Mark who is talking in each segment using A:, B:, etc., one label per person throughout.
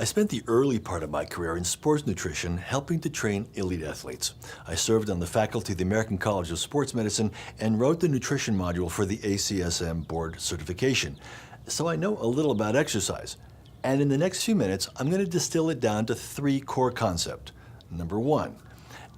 A: I spent the early part of my career in sports nutrition helping to train elite athletes. I served on the faculty of the American College of Sports Medicine and wrote the nutrition module for the ACSM board certification. So I know a little about exercise. And in the next few minutes, I'm going to distill it down to 3 core concepts. Number 1,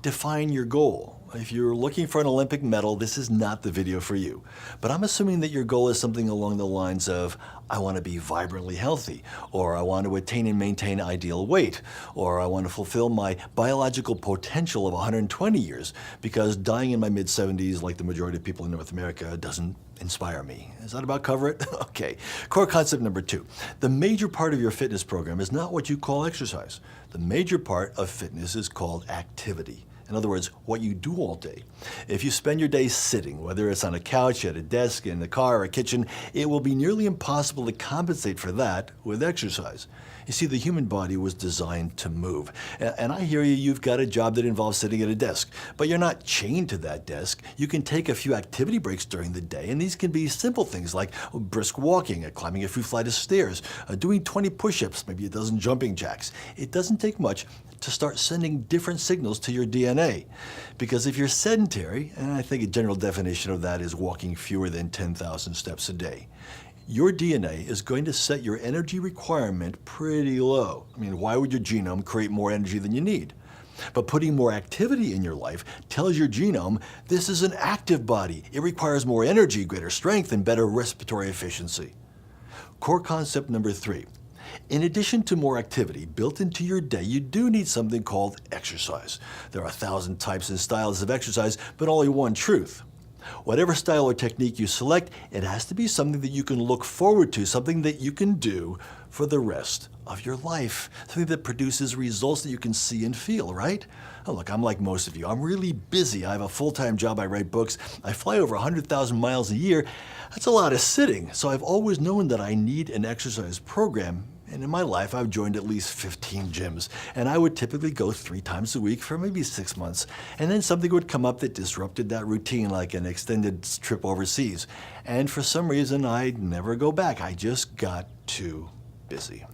A: define your goal. If you're looking for an Olympic medal, this is not the video for you. But I'm assuming that your goal is something along the lines of, I want to be vibrantly healthy, or I want to attain and maintain ideal weight, or I want to fulfill my biological potential of 120 years, because dying in my mid-70s, like the majority of people in North America, doesn't inspire me. Is that about cover it? Okay. Core concept number 2. The major part of your fitness program is not what you call exercise. The major part of fitness is called activity. In other words, what you do all day. If you spend your day sitting, whether it's on a couch, at a desk, in the car, or a kitchen, it will be nearly impossible to compensate for that with exercise. You see, the human body was designed to move. And I hear you've got a job that involves sitting at a desk, but you're not chained to that desk. You can take a few activity breaks during the day, and these can be simple things like brisk walking, climbing a few flights of stairs, doing 20 push-ups, maybe a dozen jumping jacks. It doesn't take much to start sending different signals to your DNA. Because if you're sedentary, and I think a general definition of that is walking fewer than 10,000 steps a day, your DNA is going to set your energy requirement pretty low. I mean, why would your genome create more energy than you need? But putting more activity in your life tells your genome this is an active body. It requires more energy, greater strength, and better respiratory efficiency. Core concept number 3. In addition to more activity built into your day, you do need something called exercise. There are 1,000 types and styles of exercise, but only one truth. Whatever style or technique you select, it has to be something that you can look forward to, something that you can do for the rest of your life, something that produces results that you can see and feel, right? Oh, look, I'm like most of you. I'm really busy. I have a full-time job. I write books. I fly over 100,000 miles a year. That's a lot of sitting. So I've always known that I need an exercise program. And in my life, I've joined at least 15 gyms, and I would typically go 3 times a week for maybe 6 months. And then something would come up that disrupted that routine, like an extended trip overseas. And for some reason, I'd never go back. I just got too busy.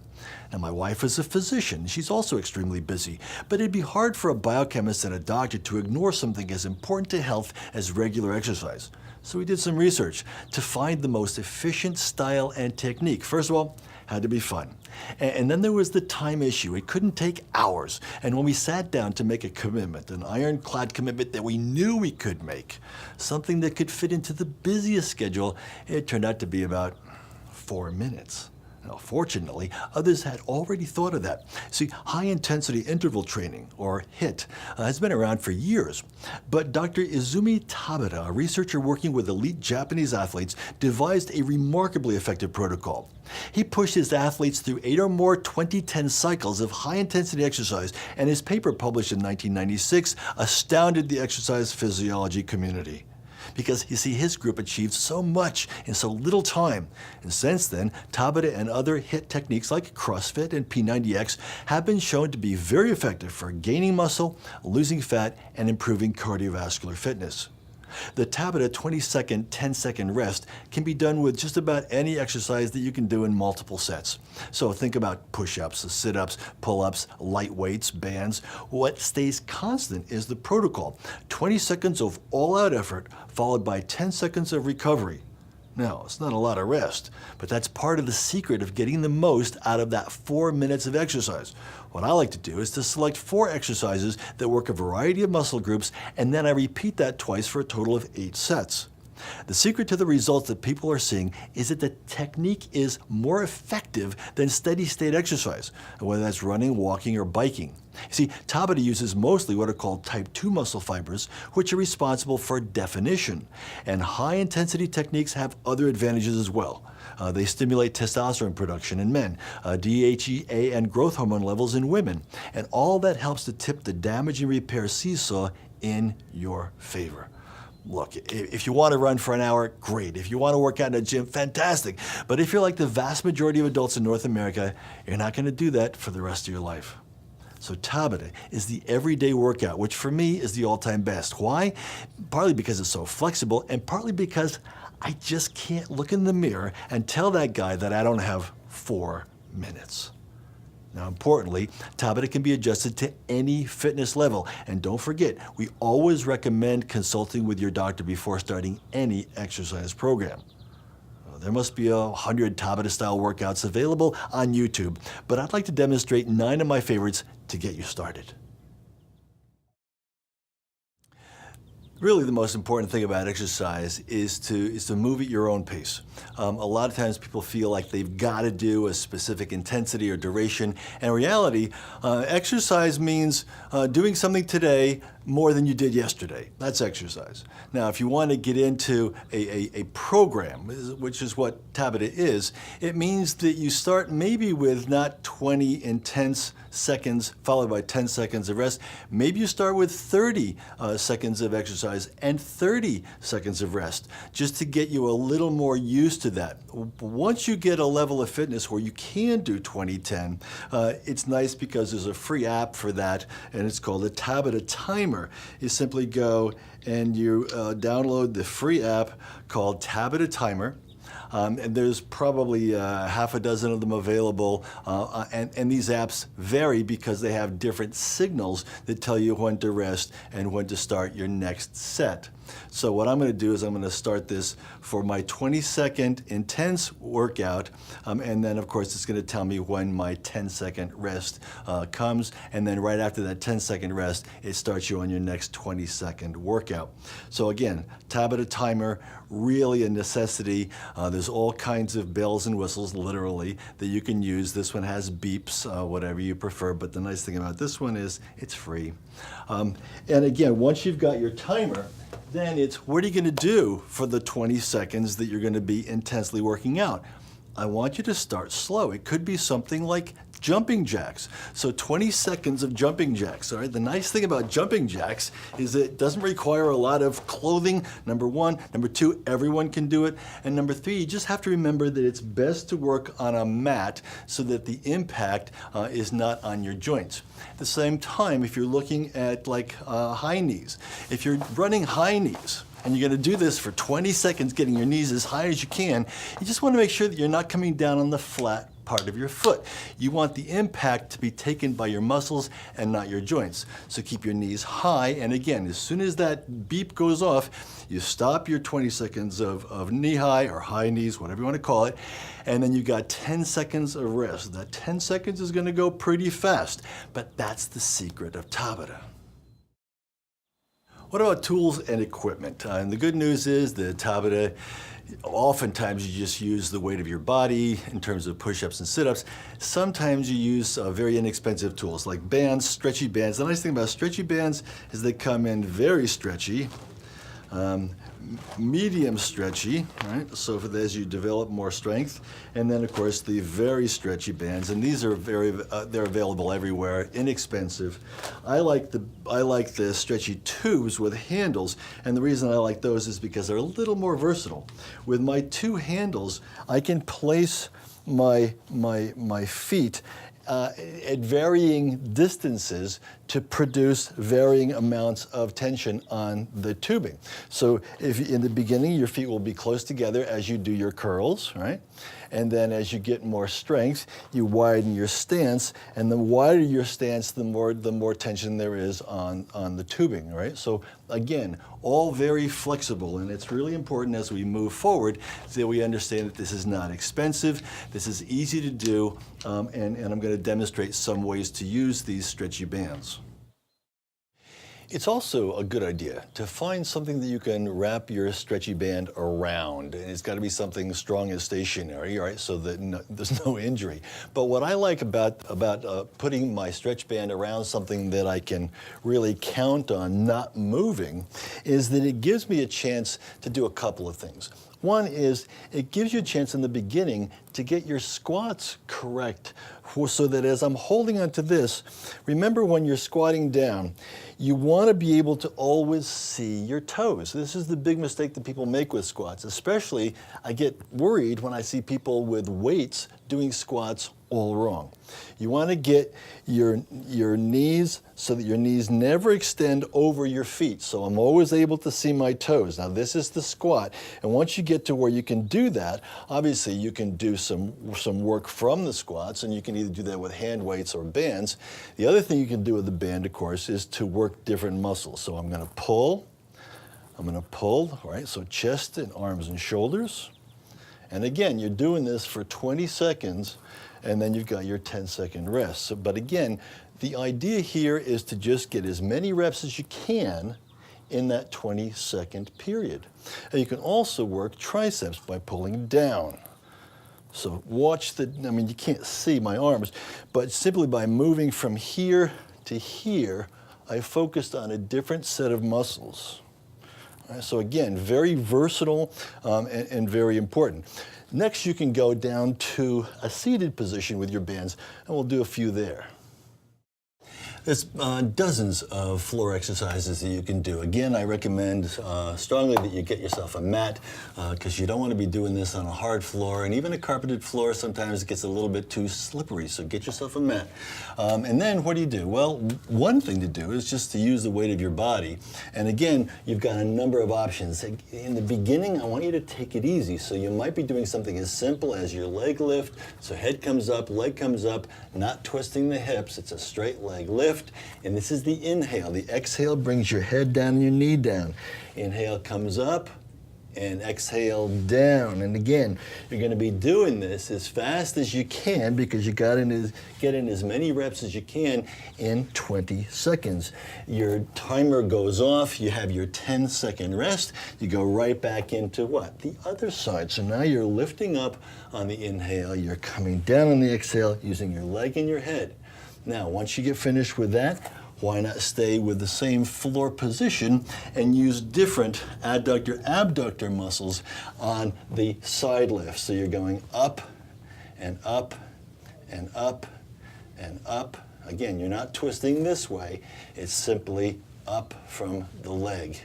A: Now, my wife is a physician. She's also extremely busy, but it'd be hard for a biochemist and a doctor to ignore something as important to health as regular exercise. So we did some research to find the most efficient style and technique. First of all, had to be fun. And then there was the time issue. It couldn't take hours. And when we sat down to make a commitment, an ironclad commitment that we knew we could make, something that could fit into the busiest schedule, it turned out to be about 4 minutes. Now, fortunately, others had already thought of that. See, high-intensity interval training, or HIIT, has been around for years. But Dr. Izumi Tabata, a researcher working with elite Japanese athletes, devised a remarkably effective protocol. He pushed his athletes through 8 or more 20-10 cycles of high-intensity exercise, and his paper published in 1996 astounded the exercise physiology community. Because, you see, his group achieved so much in so little time. And since then, Tabata and other HIIT techniques like CrossFit and P90X have been shown to be very effective for gaining muscle, losing fat, and improving cardiovascular fitness. The Tabata 20-second, 10-second rest can be done with just about any exercise that you can do in multiple sets. So think about push-ups, sit-ups, pull-ups, light weights, bands. What stays constant is the protocol. 20 seconds of all-out effort followed by 10 seconds of recovery. Now, it's not a lot of rest, but that's part of the secret of getting the most out of that 4 minutes of exercise. What I like to do is to select 4 exercises that work a variety of muscle groups, and then I repeat that twice for a total of 8 sets. The secret to the results that people are seeing is that the technique is more effective than steady-state exercise, whether that's running, walking, or biking. You see, Tabata uses mostly what are called type 2 muscle fibers, which are responsible for definition. And high-intensity techniques have other advantages as well. They stimulate testosterone production in men, DHEA and growth hormone levels in women, and all that helps to tip the damage and repair seesaw in your favor. Look, if you want to run for an hour, great. If you want to work out in a gym, fantastic. But if you're like the vast majority of adults in North America, you're not going to do that for the rest of your life. So Tabata is the everyday workout, which for me is the all-time best. Why? Partly because it's so flexible, and partly because I just can't look in the mirror and tell that guy that I don't have 4 minutes. Now, importantly, Tabata can be adjusted to any fitness level. And don't forget, we always recommend consulting with your doctor before starting any exercise program. There must be 100 Tabata-style workouts available on YouTube, but I'd like to demonstrate 9 of my favorites to get you started. Really, the most important thing about exercise is to move at your own pace. A lot of times people feel like they've got to do a specific intensity or duration. And in reality, exercise means doing something today more than you did yesterday. That's exercise. Now, if you want to get into a program, which is what Tabata is, it means that you start maybe with not 20 intense seconds followed by 10 seconds of rest. Maybe you start with 30 seconds of exercise and 30 seconds of rest, just to get you a little more used to that. Once you get a level of fitness where you can do 20-10, it's nice because there's a free app for that, and it's called a Tabata Timer. You simply go and you download the free app called Tabata Timer. And there's probably half a dozen of them available, and these apps vary because they have different signals that tell you when to rest and when to start your next set. So what I'm going to do is I'm going to start this for my 20-second intense workout, and then of course it's going to tell me when my 10-second rest comes, and then right after that 10-second rest, it starts you on your next 20-second workout. So again, Tabata Timer, really a necessity. There's all kinds of bells and whistles, literally, that you can use. This one has beeps, whatever you prefer, but the nice thing about this one is it's free. And again, once you've got your timer, then it's what are you going to do for the 20 seconds that you're going to be intensely working out? I want you to start slow. It could be something like jumping jacks. So 20 seconds of jumping jacks. All right. The nice thing about jumping jacks is that it doesn't require a lot of clothing, number one. Number two, everyone can do it. And number three, you just have to remember that it's best to work on a mat so that the impact is not on your joints. At the same time, if you're looking at like high knees, if you're running high knees, and you're going to do this for 20 seconds, getting your knees as high as you can, you just want to make sure that you're not coming down on the flat part of your foot. You want the impact to be taken by your muscles and not your joints. So keep your knees high, and again, as soon as that beep goes off, you stop your 20 seconds of knee high or high knees, whatever you want to call it, and then you got 10 seconds of rest. That 10 seconds is going to go pretty fast, but that's the secret of Tabata. What about tools and equipment? And the good news is that Tabata, oftentimes you just use the weight of your body in terms of push-ups and sit-ups. Sometimes you use very inexpensive tools like bands, stretchy bands. The nice thing about stretchy bands is they come in very stretchy, medium stretchy, right? So for as you develop more strength, and then of course the very stretchy bands, and these are they're available everywhere, inexpensive. I like the stretchy tubes with handles, and the reason I like those is because they're a little more versatile. With my two handles, I can place my feet at varying distances to produce varying amounts of tension on the tubing. So if in the beginning your feet will be close together as you do your curls, right? And then as you get more strength, you widen your stance, and the wider your stance, the more tension there is on the tubing, right? So again, all very flexible, and it's really important as we move forward that we understand that this is not expensive, this is easy to do, and I'm going to demonstrate some ways to use these stretchy bands. It's also a good idea to find something that you can wrap your stretchy band around. And it's got to be something strong and stationary, right, so that there's no injury. But what I like about putting my stretch band around something that I can really count on not moving is that it gives me a chance to do a couple of things. One is it gives you a chance in the beginning to get your squats correct so that as I'm holding onto this, remember when you're squatting down, you want to be able to always see your toes. This is the big mistake that people make with squats. Especially, I get worried when I see people with weights doing squats all wrong. You want to get your knees so that your knees never extend over your feet. So I'm always able to see my toes. Now this is the squat. And once you get to where you can do that, obviously you can do some work from the squats, and you can either do that with hand weights or bands. The other thing you can do with the band, of course, is to work different muscles. So I'm going to pull, all right? So chest and arms and shoulders. And again, you're doing this for 20 seconds, and then you've got your 10-second rest. So, but again, the idea here is to just get as many reps as you can in that 20-second period. And you can also work triceps by pulling down. So watch I mean, you can't see my arms, but simply by moving from here to here, I focused on a different set of muscles. So again, very versatile and very important. Next, you can go down to a seated position with your bands, and we'll do a few there. There's dozens of floor exercises that you can do. Again, I recommend strongly that you get yourself a mat, because you don't want to be doing this on a hard floor, and even a carpeted floor sometimes it gets a little bit too slippery, so get yourself a mat. And then what do? Well, one thing to do is just to use the weight of your body. And again, you've got a number of options. In the beginning, I want you to take it easy, so you might be doing something as simple as your leg lift. So head comes up, leg comes up, not twisting the hips. It's a straight leg lift. And this is the inhale. The exhale brings your head down and your knee down. Inhale comes up, and exhale down. And again, you're going to be doing this as fast as you can, because you got to get in as many reps as you can in 20 seconds. Your timer goes off, you have your 10-second rest, you go right back into what? The other side. So now you're lifting up on the inhale, you're coming down on the exhale, using your leg and your head. Now, once you get finished with that, why not stay with the same floor position and use different adductor, abductor muscles on the side lift? So you're going up and up and up and up. Again, you're not twisting this way. It's simply up from the leg.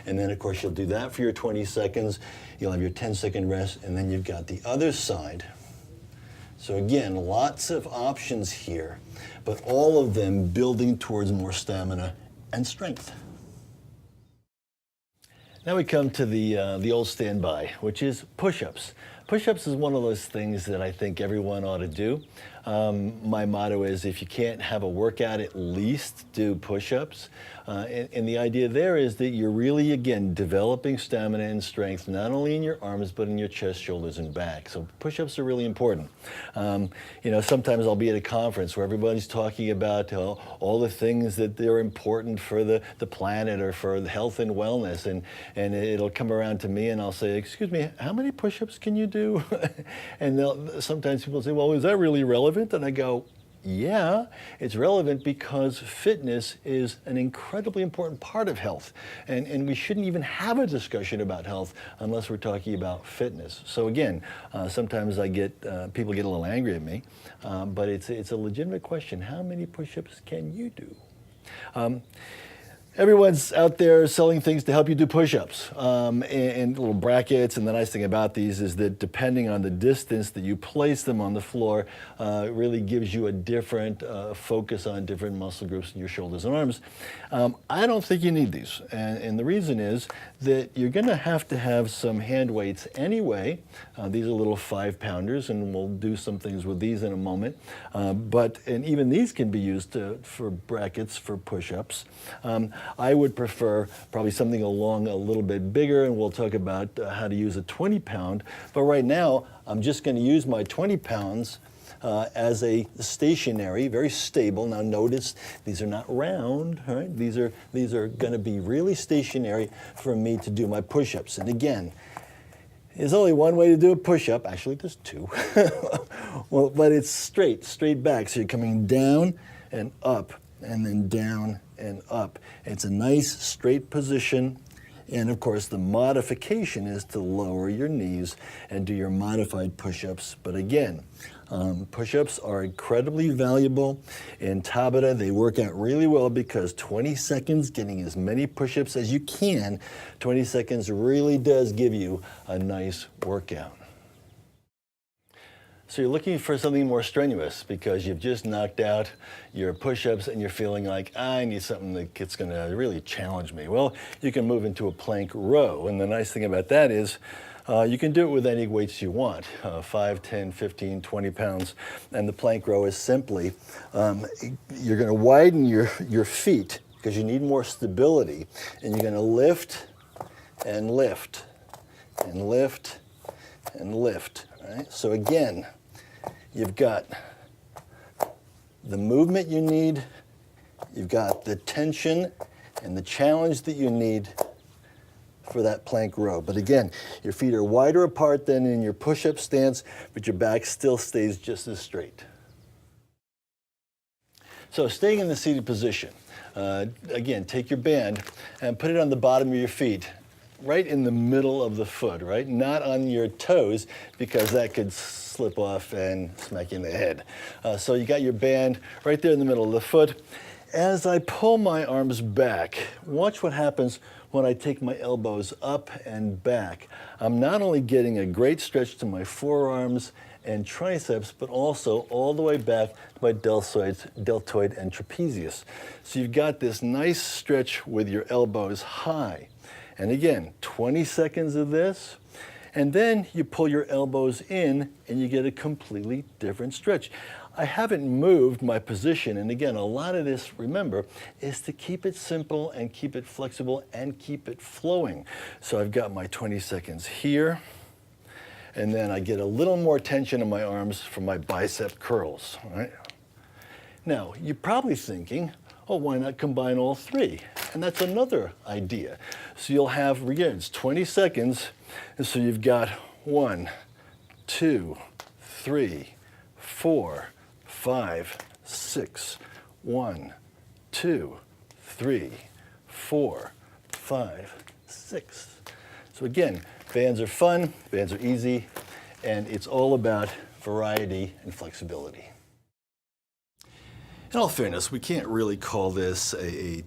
A: And then, of course, you'll do that for your 20 seconds. You'll have your 10-second rest, and then you've got the other side. So again, lots of options here, but all of them building towards more stamina and strength. Now we come to the old standby, which is push-ups. Push-ups is one of those things that I think everyone ought to do. My motto is, if you can't have a workout, at least do push-ups. And the idea there is that you're really, again, developing stamina and strength, not only in your arms, but in your chest, shoulders, and back. So push-ups are really important. You know, sometimes I'll be at a conference where everybody's talking about all the things that they're important for the planet or for health and wellness. And it'll come around to me and I'll say, excuse me, how many push-ups can you do? And sometimes people say, well, is that really relevant? And I go, yeah, it's relevant because fitness is an incredibly important part of health. And we shouldn't even have a discussion about health unless we're talking about fitness. So again, sometimes I get, people get a little angry at me, but it's a legitimate question. How many push-ups can you do? Everyone's out there selling things to help you do push-ups and little brackets. And the nice thing about these is that depending on the distance that you place them on the floor, it really gives you a different focus on different muscle groups in your shoulders and arms. I don't think you need these. And the reason is that you're going to have some hand weights anyway. These are little 5-pounders, and we'll do some things with these in a moment. And even these can be used for brackets for push-ups. I would prefer probably something along a little bit bigger, and we'll talk about how to use a 20-pound. But right now, I'm just going to use my 20 pounds as a stationary, very stable. Now notice, these are not round, right? These are going to be really stationary for me to do my push-ups. And again, there's only one way to do a push-up. Actually, there's two. Well, but it's straight back. So you're coming down and up, and then down and up. It's a nice straight position. And of course, the modification is to lower your knees and do your modified push-ups. But again, push-ups are incredibly valuable. In Tabata, they work out really well because 20 seconds, getting as many push-ups as you can, 20 seconds really does give you a nice workout. So you're looking for something more strenuous because you've just knocked out your push-ups and you're feeling like, I need something that's going to really challenge me. Well, you can move into a plank row. And the nice thing about that is you can do it with any weights you want, 5, 10, 15, 20 pounds. And the plank row is simply, you're going to widen your feet because you need more stability. And you're going to lift and lift and lift and lift. Right? So again, you've got the movement you need, you've got the tension and the challenge that you need for that plank row. But again, your feet are wider apart than in your push-up stance, but your back still stays just as straight. So staying in the seated position, again, take your band and put it on the bottom of your feet, right in the middle of the foot, right? Not on your toes, because that could slip off and smack you in the head. So you got your band right there in the middle of the foot. As I pull my arms back, watch what happens when I take my elbows up and back. I'm not only getting a great stretch to my forearms and triceps, but also all the way back to my deltoid and trapezius. So you've got this nice stretch with your elbows high. And again, 20 seconds of this, and then you pull your elbows in and you get a completely different stretch. I haven't moved my position, and again, a lot of this, remember, is to keep it simple and keep it flexible and keep it flowing. So I've got my 20 seconds here, and then I get a little more tension in my arms from my bicep curls. Right? Now, you're probably thinking, oh, why not combine all three? And that's another idea. So you'll have, again, it's 20 seconds, and so you've got 1, 2, 3, 4, 5, 6. 1, 2, 3, 4, 5, 6. So again, bands are fun, bands are easy, and it's all about variety and flexibility. In all fairness, we can't really call this a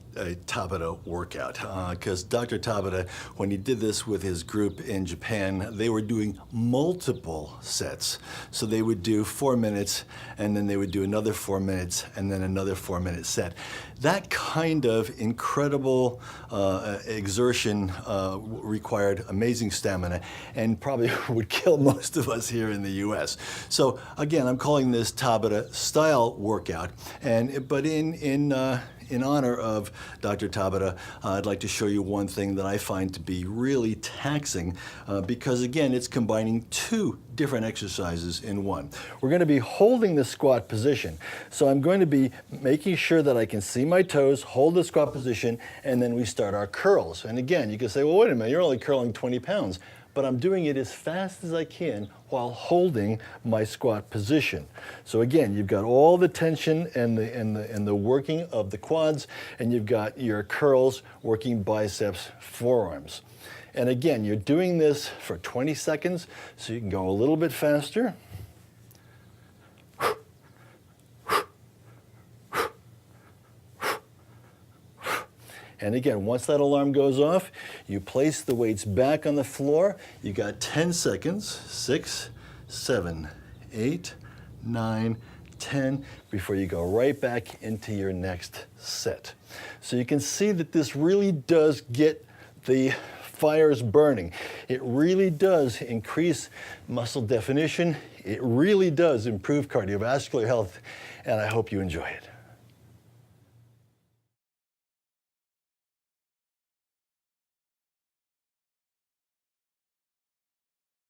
A: Tabata workout because Dr. Tabata, when he did this with his group in Japan, they were doing multiple sets. So they would do 4 minutes, and then they would do another 4 minutes, and then another 4-minute set. That kind of incredible exertion required amazing stamina and probably would kill most of us here in the US. So again, I'm calling this Tabata style workout. But in honor of Dr. Tabata, I'd like to show you one thing that I find to be really taxing because again, it's combining 2 different exercises in one. We're going to be holding the squat position. So I'm going to be making sure that I can see my toes, hold the squat position, and then we start our curls. And again, you can say, well, wait a minute, you're only curling 20 pounds. But I'm doing it as fast as I can while holding my squat position. So again, you've got all the tension and the working of the quads, and you've got your curls working biceps, forearms. And again, you're doing this for 20 seconds, so you can go a little bit faster. And again, once that alarm goes off, you place the weights back on the floor. You got 10 seconds, 6, 7, 8, 9, 10, before you go right back into your next set. So you can see that this really does get the fires burning. It really does increase muscle definition. It really does improve cardiovascular health, and I hope you enjoy it.